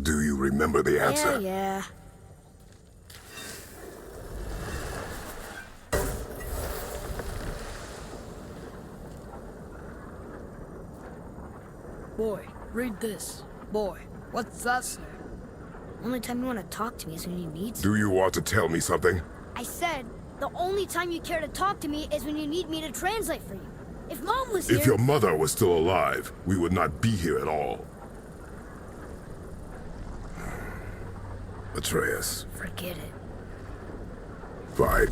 Do you remember the answer? Yeah. Boy, read this. Boy, what's that say? Only time you want to talk to me is when you need Do you want to tell me something? I said, the only time you care to talk to me is when you need me to translate for you. If Mom was here... If your mother was still alive, we would not be here at all. Atreus. Forget it. Fine.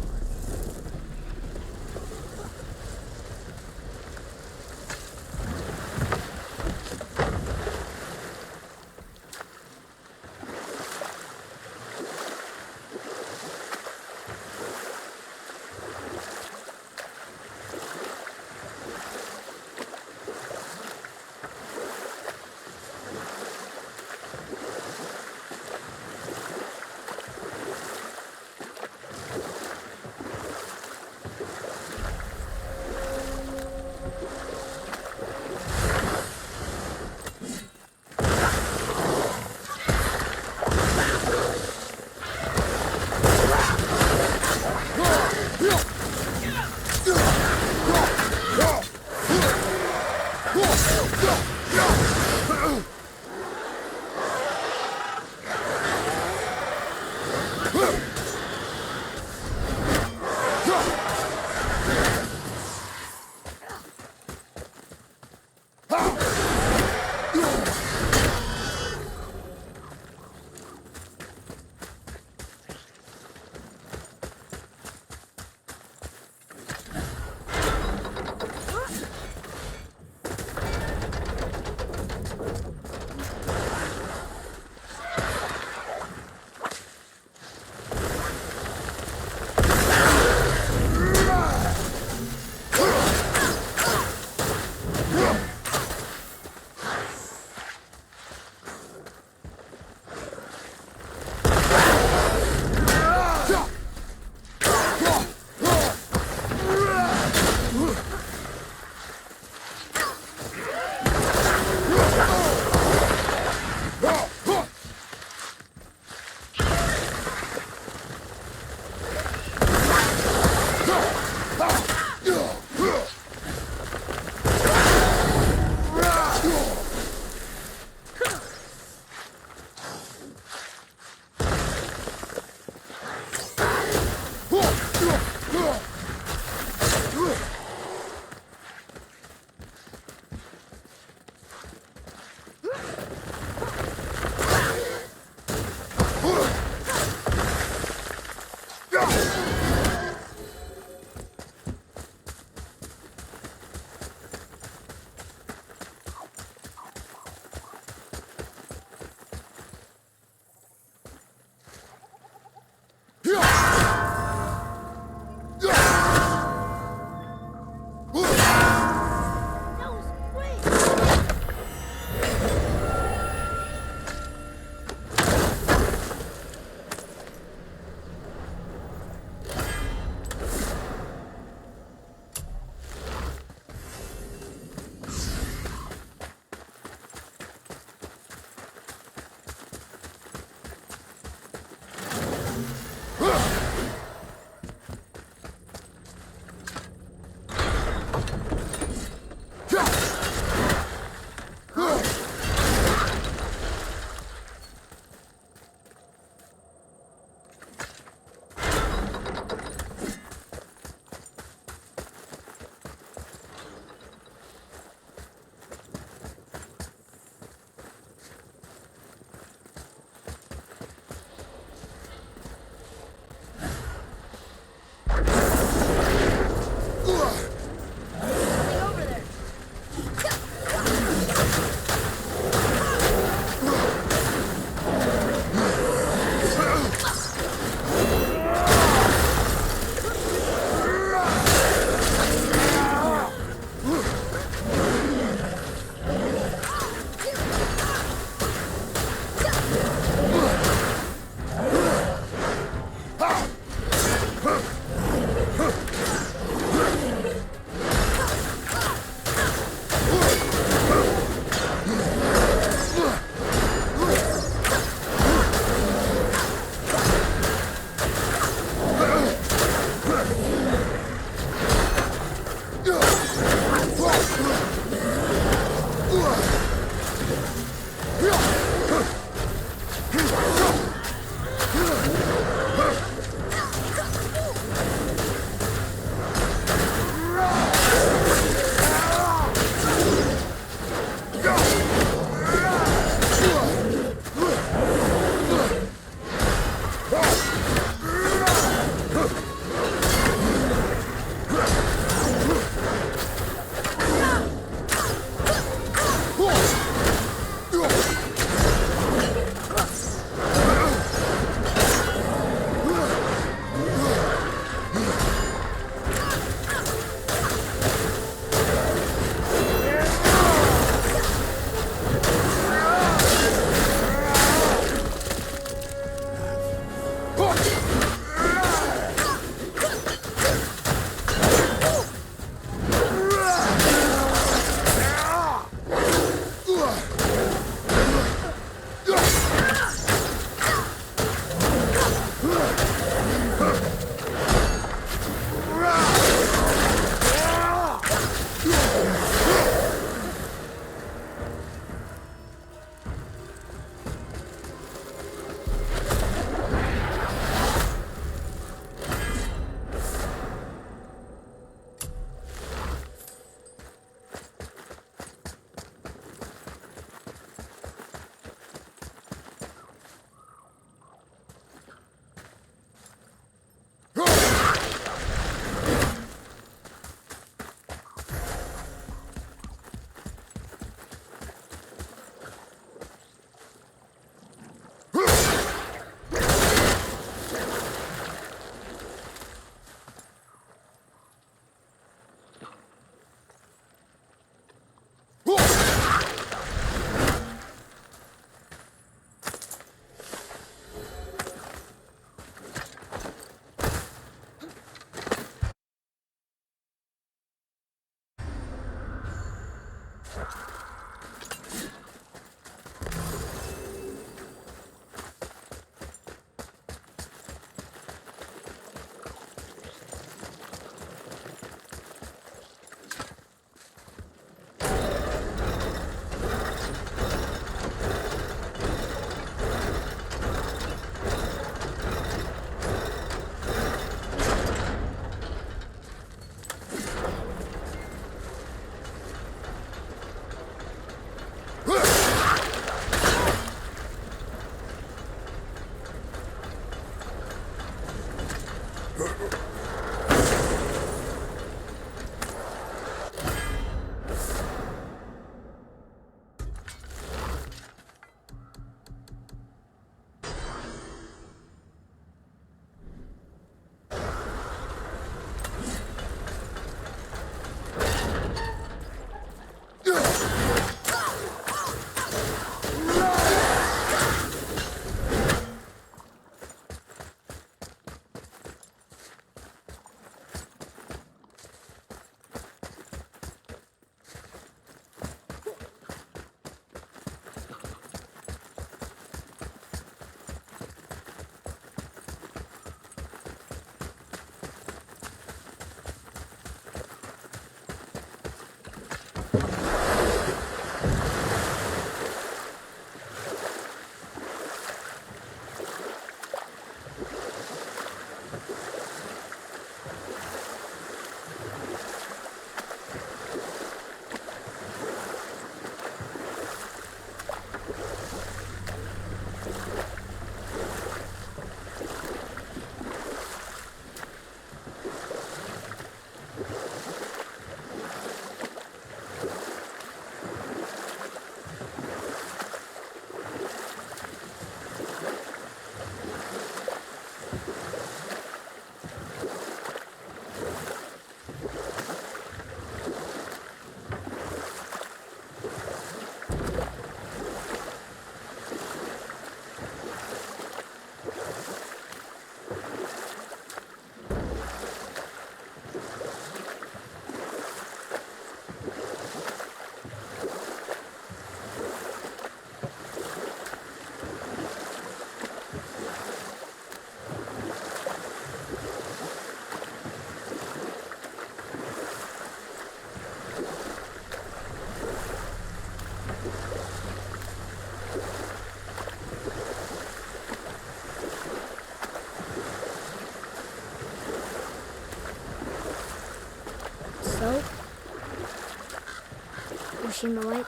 she in the light?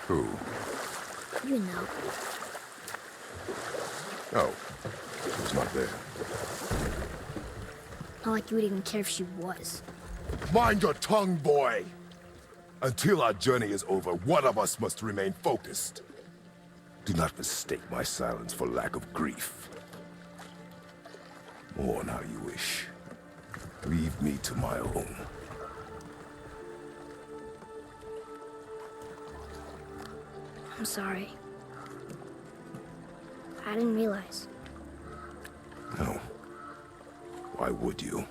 Who? You know. Oh, she's not there. Not like you would even care if she was. Mind your tongue, boy! Until our journey is over, one of us must remain focused. Do not mistake my silence for lack of grief. Mourn how you wish. Leave me to my own. I'm sorry. I didn't realize. No. Why would you?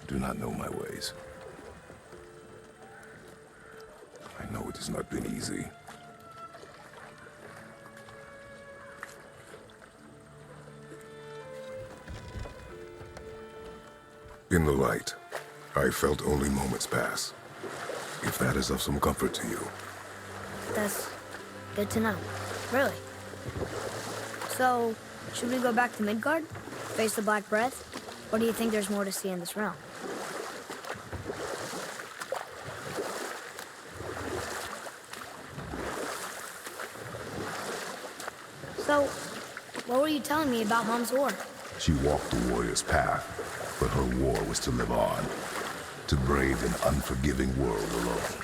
Do not know my ways. I know it has not been easy. In the light, I felt only moments pass. If that is of some comfort to you. That's good to know. Really. So, should we go back to Midgard? Face the Black Breath? Or do you think there's more to see in this realm? So, what were you telling me about Mom's war? She walked the warrior's path, but her war was to live on. To brave an unforgiving world alone.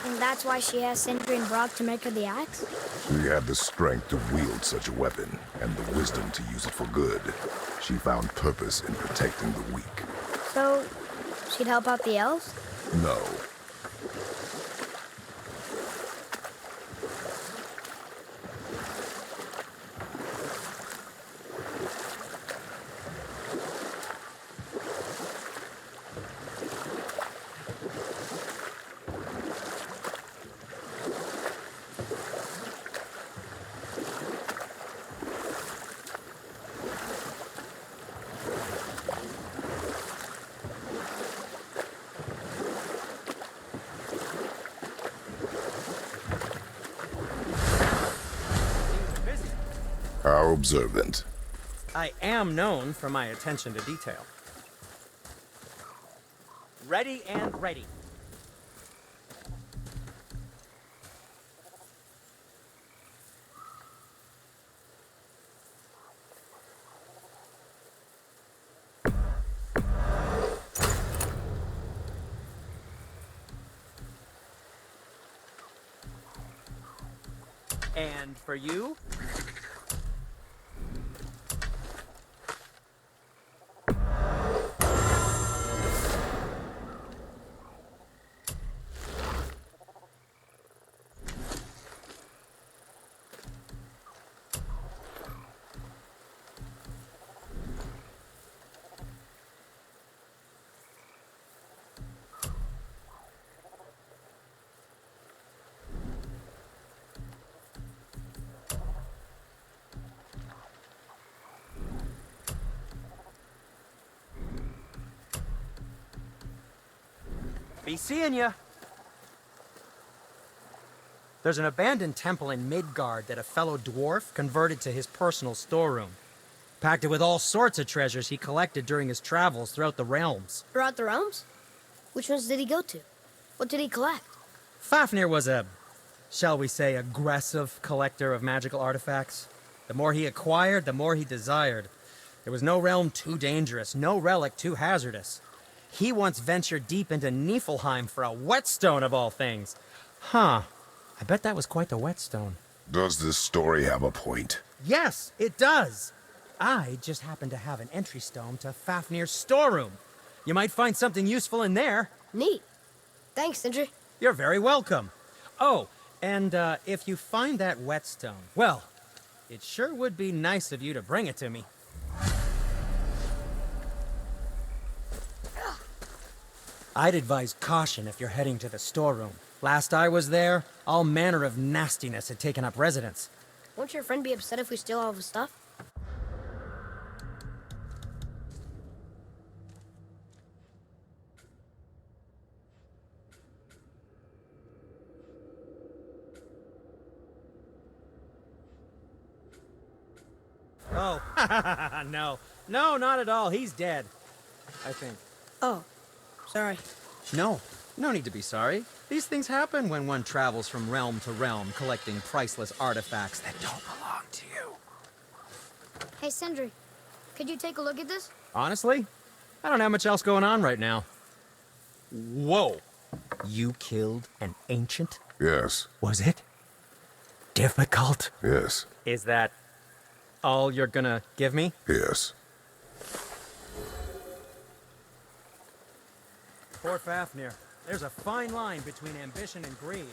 And that's why she asked Sindri and Brock to make her the axe? She had the strength to wield such a weapon, and the wisdom to use it for good. She found purpose in protecting the weak. So, she'd help out the elves? No. How observant. I am known for my attention to detail. Ready and ready. And for you? Be seeing ya. There's an abandoned temple in Midgard that a fellow dwarf converted to his personal storeroom. Packed it with all sorts of treasures he collected during his travels throughout the realms. Throughout the realms? Which ones did he go to? What did he collect? Fafnir was a, shall we say, aggressive collector of magical artifacts. The more he acquired, the more he desired. There was no realm too dangerous, no relic too hazardous. He once ventured deep into Niflheim for a whetstone of all things. Huh. I bet that was quite the whetstone. Does this story have a point? Yes, it does. I just happen to have an entry stone to Fafnir's storeroom. You might find something useful in there. Neat. Thanks, Sindri. You're very welcome. Oh, and if you find that whetstone, well, it sure would be nice of you to bring it to me. I'd advise caution if you're heading to the storeroom. Last I was there, all manner of nastiness had taken up residence. Won't your friend be upset if we steal all of his stuff? Oh, no. No, not at all. He's dead, I think. Oh, sorry. No, No need to be sorry. These things happen when one travels from realm to realm, collecting priceless artifacts that don't belong to you. Hey, Sindri, could you take a look at this? Honestly, I don't have much else going on right now. Whoa. You killed an ancient? Yes, Was it difficult? yes, Is that all you're gonna give me? yes. Poor Fafnir. There's a fine line between ambition and greed.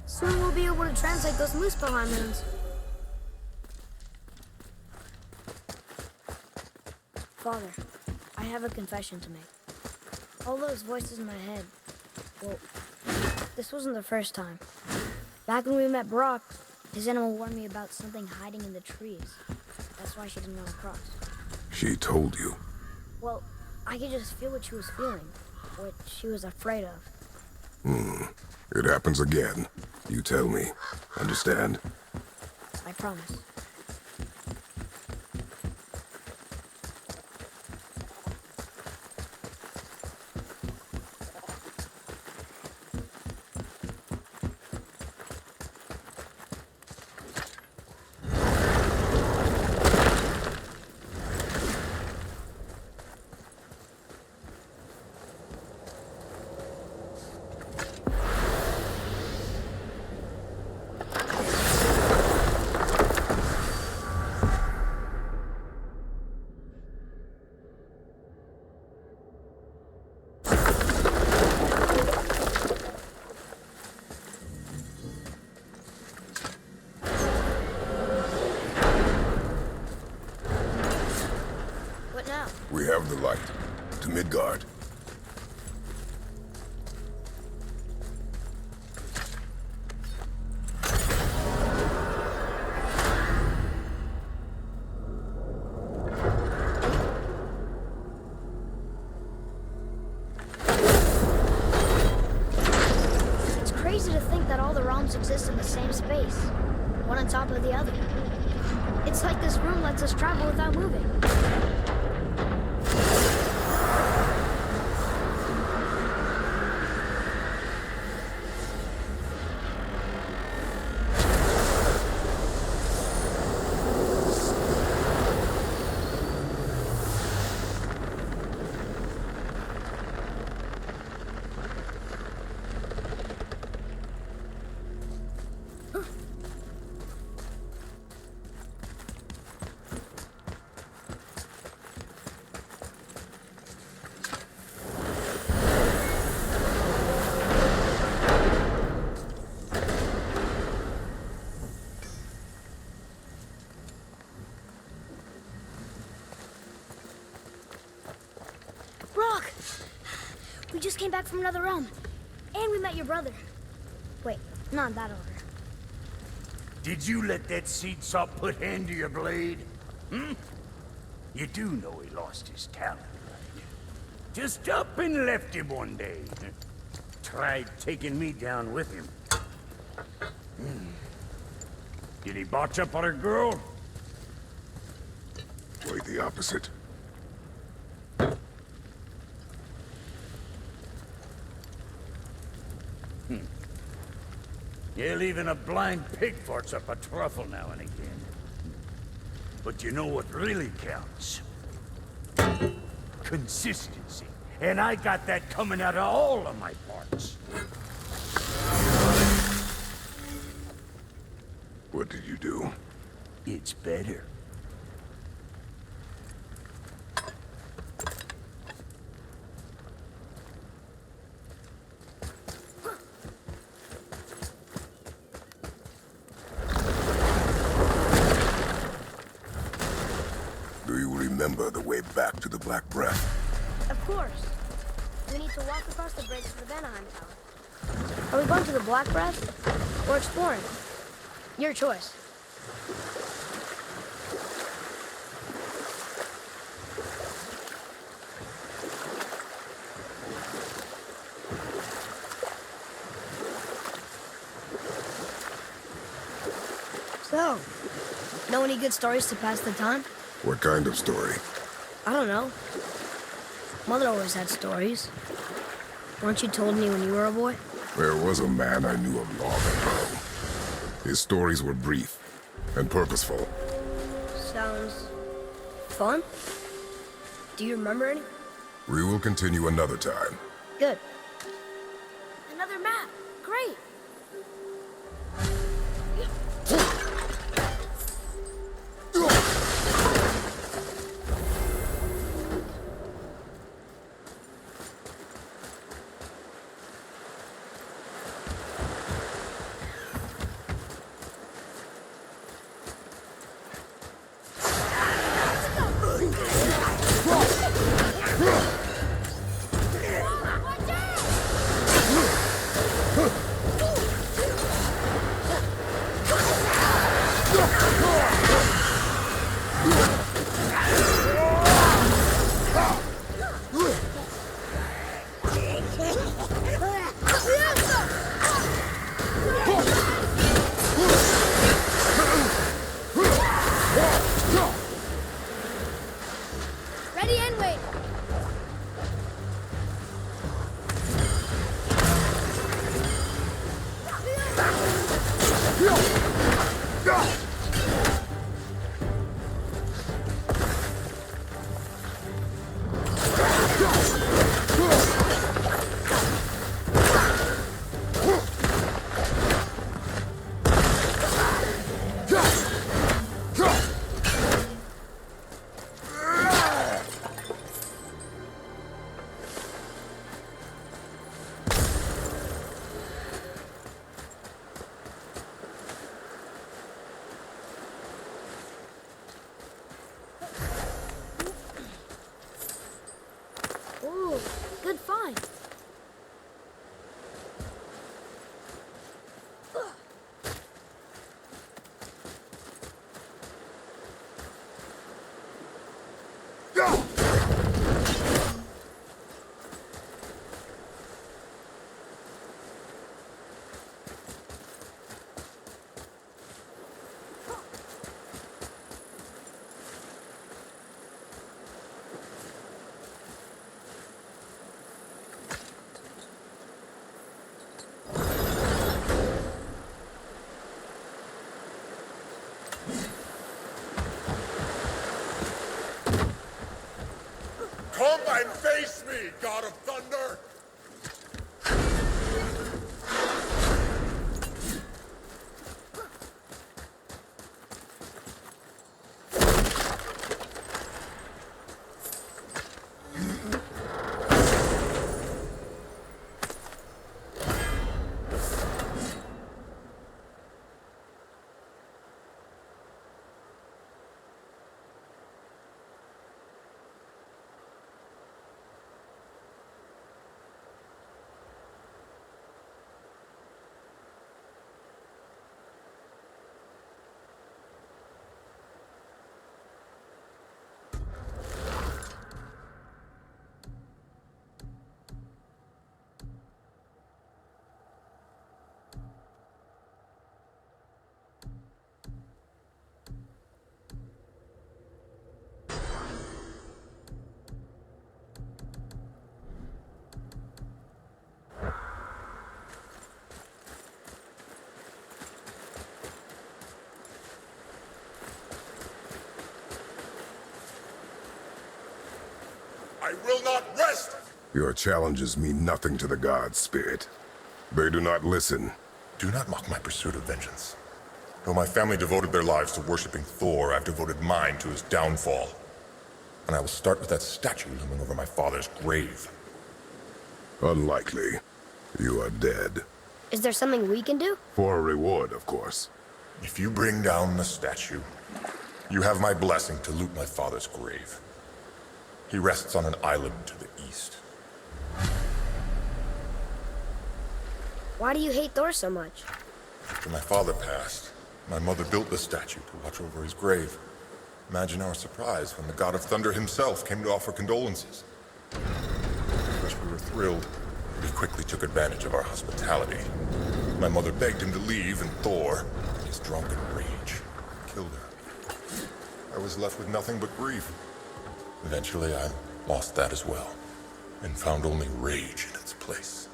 Soon we'll be able to translate those Muspelheim runes. Father, I have a confession to make. All those voices in my head, well, this wasn't the first time. Back when we met Brock, his animal warned me about something hiding in the trees. That's why she didn't run across. She told you. Well, I could just feel what she was feeling, what she was afraid of. It happens again. You tell me. Understand? I promise. We have the light. To Midgard. It's crazy to think that all the realms exist in the same space, one on top of the other. It's like this room lets us travel without moving. Brock! We just came back from another realm. And we met your brother. Wait, not in that order. Did you let that seed sop put hand to your blade? Hmm? You do know he lost his talent, right? Just up and left him one day. Tried taking me down with him. Did he botch up on a girl? Quite the opposite. Yeah, even a blind pig farts up a truffle now and again. But you know what really counts? Consistency. And I got that coming out of all of my parts. What did you do? It's better. Do you remember the way back to the Black Breath? Of course. We need to walk across the bridge to the Vanaheim Tower. Are we going to the Black Breath or exploring? Your choice. So, know any good stories to pass the time? What kind of story? I don't know. Mother always had stories. Weren't you told any when you were a boy? There was a man I knew of long ago. His stories were brief and purposeful. Sounds fun. Do you remember any? We will continue another time. Good. Another map. Great. Ready and wait. Ooh, good find. Come and face me, God of Thunder! I will not rest! Your challenges mean nothing to the gods, Spirit. They do not listen. Do not mock my pursuit of vengeance. Though my family devoted their lives to worshipping Thor, I've devoted mine to his downfall. And I will start with that statue looming over my father's grave. Unlikely. You are dead. Is there something we can do? For a reward, of course. If you bring down the statue, you have my blessing to loot my father's grave. He rests on an island to the east. Why do you hate Thor so much? After my father passed, my mother built the statue to watch over his grave. Imagine our surprise when the God of Thunder himself came to offer condolences. At first we were thrilled, but he quickly took advantage of our hospitality. My mother begged him to leave, and Thor, in his drunken rage, killed her. I was left with nothing but grief. Eventually, I lost that as well, and found only rage in its place.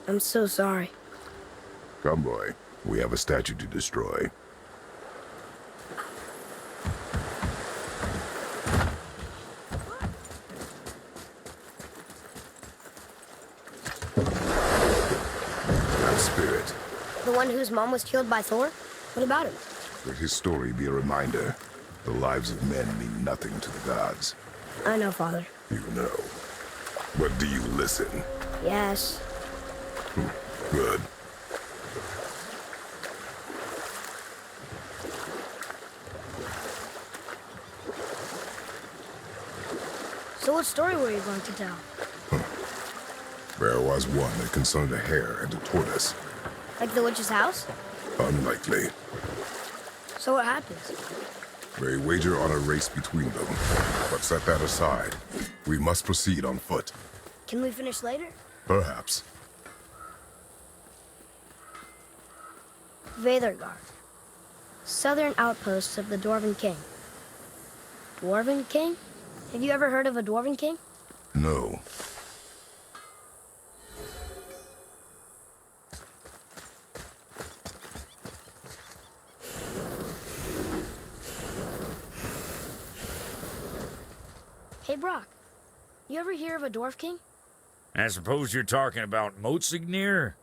I'm so sorry. Come, boy. We have a statue to destroy. That spirit. The one whose mom was killed by Thor? What about him? Let his story be a reminder. The lives of men mean nothing to the gods. I know, Father. You know. But do you listen? Yes. Good. So what story were you going to tell? There was one that concerned a hare and a tortoise. Like the witch's house? Unlikely. So what happens? They wager on a race between them. But set that aside. We must proceed on foot. Can we finish later? Perhaps. Veðurgard. Southern outposts of the Dwarven King. Dwarven King? Have you ever heard of a Dwarven King? No. Hey, Brock. You ever hear of a Dwarf King? I suppose you're talking about Motsignir?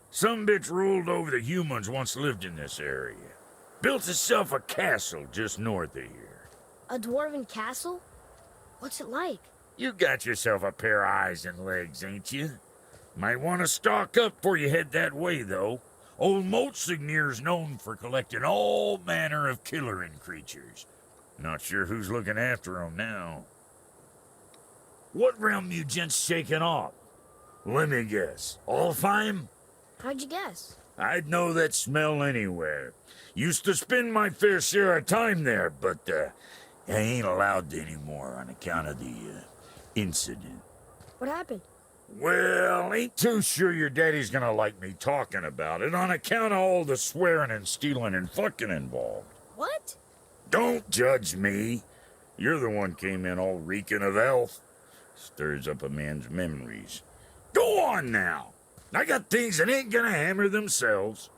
Some bitch ruled over the humans once lived in this area. Built itself a castle just north of here. A Dwarven castle? What's it like? You got yourself a pair of eyes and legs, ain't you? Might want to stock up before you head that way, though. Old Motsignir's known for collecting all manner of killerin creatures. Not sure who's looking after 'em now. What realm you gents shaking off? Let me guess. Alfheim? How'd you guess? I'd know that smell anywhere. Used to spend my fair share of time there, but I ain't allowed to anymore on account of the incident. What happened? Well, ain't too sure your daddy's gonna like me talking about it on account of all the swearing and stealing and fucking involved. What? Don't judge me. You're the one came in all reeking of elf. Stirs up a man's memories. Go on now. I got things that ain't gonna hammer themselves.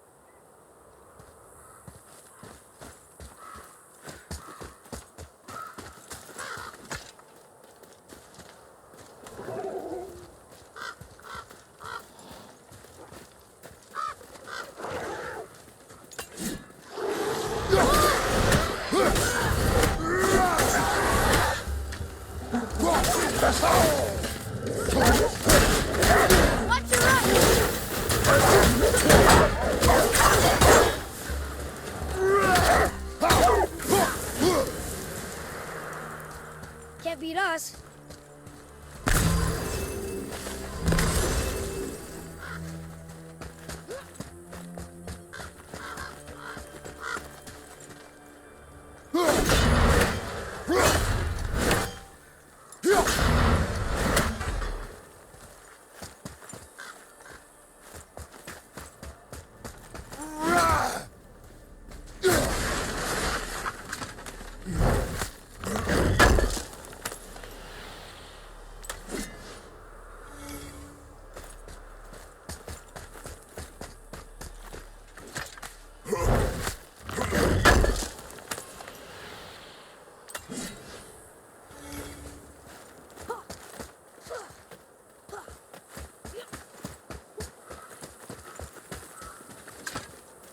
Watch your right! Can't beat us.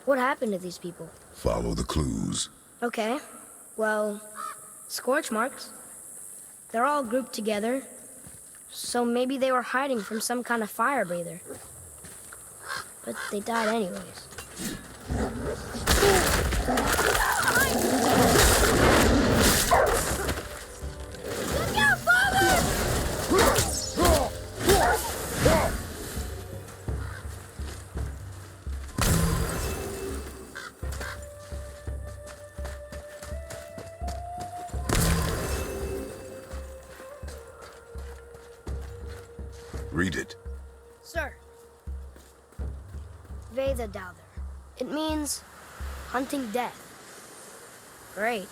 What happened to these people? Follow the clues. Okay. Well, scorch marks. They're all grouped together. So maybe they were hiding from some kind of fire breather. But they died anyways. Look out, Father! Read it. Sir. Veðurgard. It means Hunting death. Great.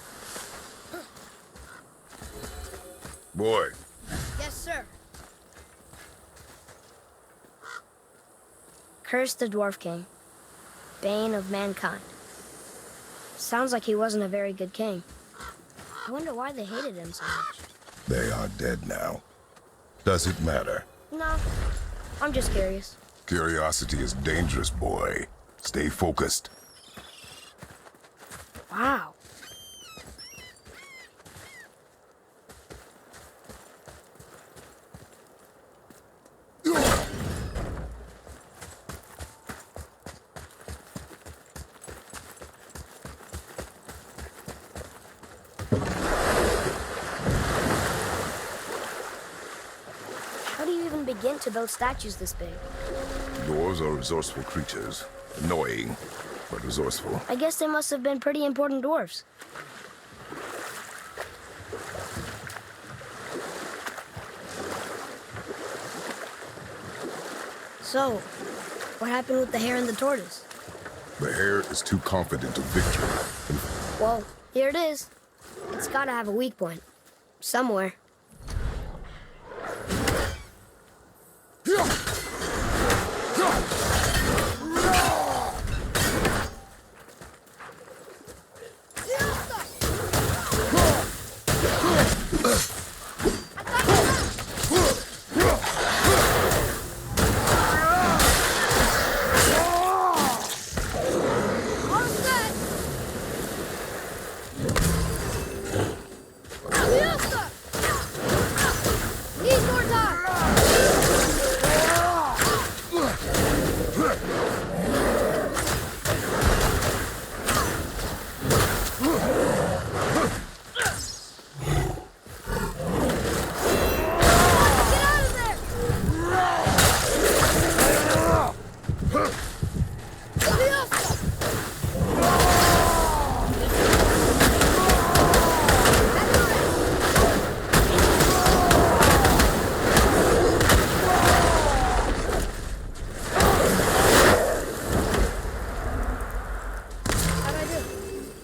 Boy, Yes, sir. Curse the Dwarf King. Bane of mankind. Sounds like he wasn't a very good king. I wonder why they hated him so much. they are dead now. Does it matter? No, I'm just curious. Curiosity is dangerous, boy. Stay focused. Wow. How do you even begin to build statues this big? Dwarves are resourceful creatures. Annoying, but resourceful. I guess they must have been pretty important dwarves. So, what happened with the hare and the tortoise? The hare is too confident of victory. Well, here it is. It's gotta have a weak point. Somewhere.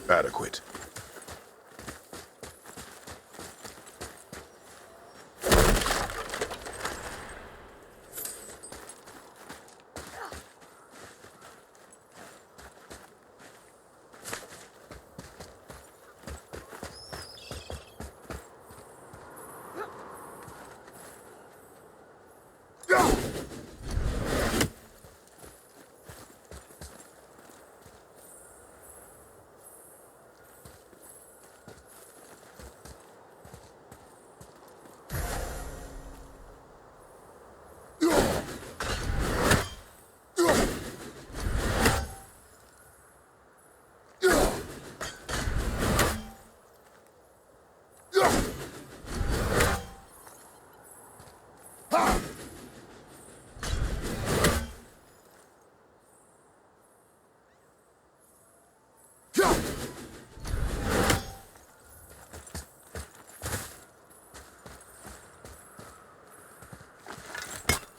Adequate.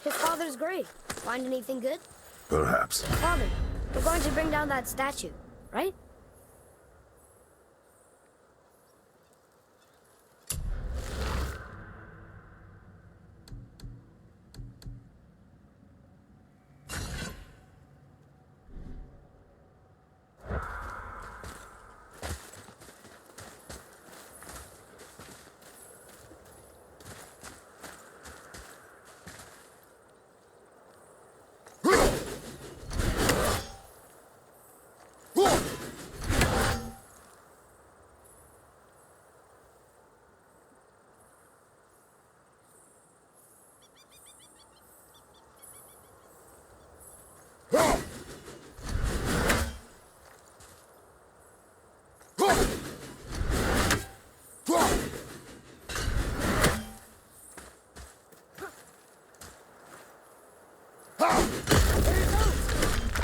His father's great. Find anything good? Perhaps. Father, we're going to bring down that statue, right?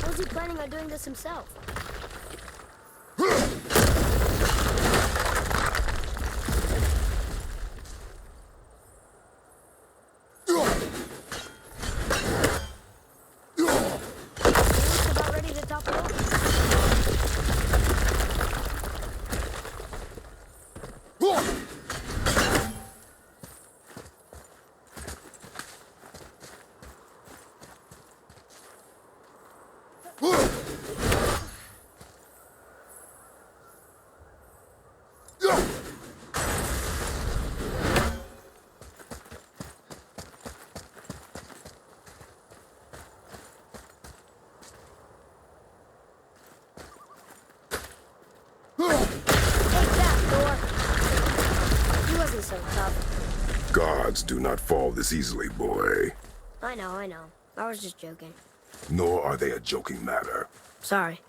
Was he planning on doing this himself? About ready to topple over. Gods do not fall this easily, boy. I know. I was just joking. Nor are they a joking matter. Sorry.